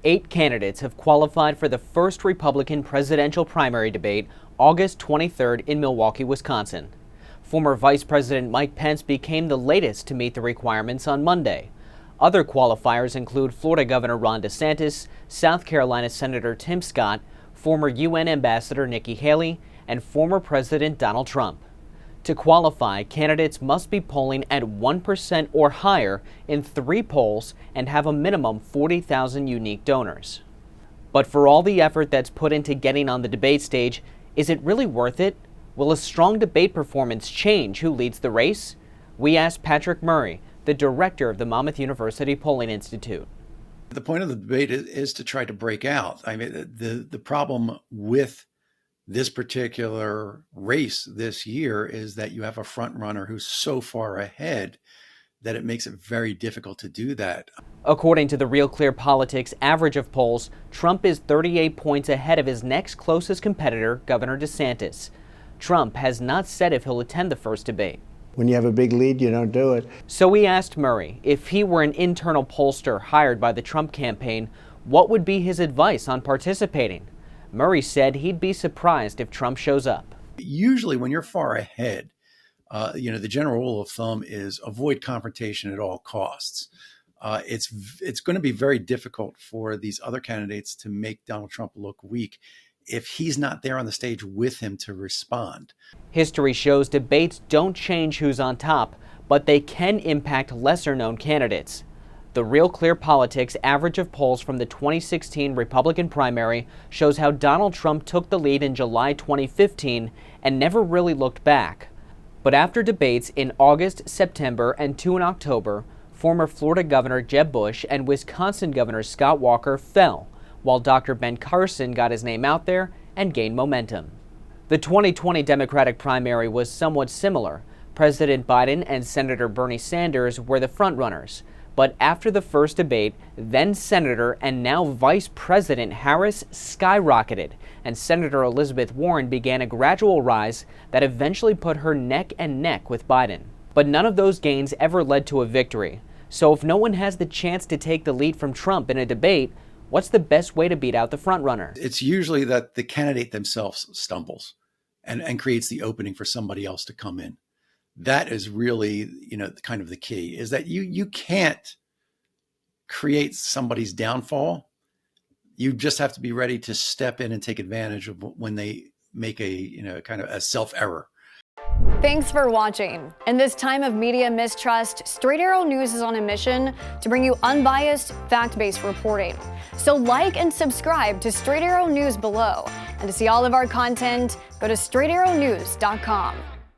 8 candidates have qualified for the first Republican presidential primary debate August 23rd in Milwaukee, Wisconsin. Former Vice President Mike Pence became the latest to meet the requirements on Monday. Other qualifiers include Florida Governor Ron DeSantis, South Carolina Senator Tim Scott, former UN Ambassador Nikki Haley, and former President Donald Trump. To qualify, candidates must be polling at 1% or higher in 3 polls and have a minimum 40,000 unique donors. But for all the effort that's put into getting on the debate stage, is it really worth it? Will a strong debate performance change who leads the race? We asked Patrick Murray, the director of the Monmouth University Polling Institute. The point of the debate is to try to break out. I mean, the problem with this particular race this year is that you have a front runner who's so far ahead that it makes it very difficult to do that. According to the Real Clear Politics average of polls, Trump is 38 points ahead of his next closest competitor, Governor DeSantis. Trump has not said if he'll attend the first debate. When you have a big lead, you don't do it. So we asked Murray if he were an internal pollster hired by the Trump campaign, what would be his advice on participating? Murray said he'd be surprised if Trump shows up. Usually when you're far ahead, the general rule of thumb is avoid confrontation at all costs. It's going to be very difficult for these other candidates to make Donald Trump look weak if he's not there on the stage with him to respond. History shows debates don't change who's on top, but they can impact lesser-known candidates. The Real Clear Politics average of polls from the 2016 Republican primary shows how Donald Trump took the lead in July 2015 and never really looked back. But after debates in August, September, and 2 in October, former Florida Governor Jeb Bush and Wisconsin Governor Scott Walker fell, while Dr. Ben Carson got his name out there and gained momentum. The 2020 Democratic primary was somewhat similar. President Biden and Senator Bernie Sanders were the frontrunners. But after the first debate, then Senator and now Vice President Harris skyrocketed, and Senator Elizabeth Warren began a gradual rise that eventually put her neck and neck with Biden. But none of those gains ever led to a victory. So if no one has the chance to take the lead from Trump in a debate, what's the best way to beat out the frontrunner? It's usually that the candidate themselves stumbles and creates the opening for somebody else to come in. That is really, kind of the key, is that you can't create somebody's downfall. You just have to be ready to step in and take advantage of when they make a, kind of a self-error. Thanks for watching. In this time of media mistrust, Straight Arrow News is on a mission to bring you unbiased, fact-based reporting. So like and subscribe to Straight Arrow News below. And to see all of our content, go to straightarrownews.com.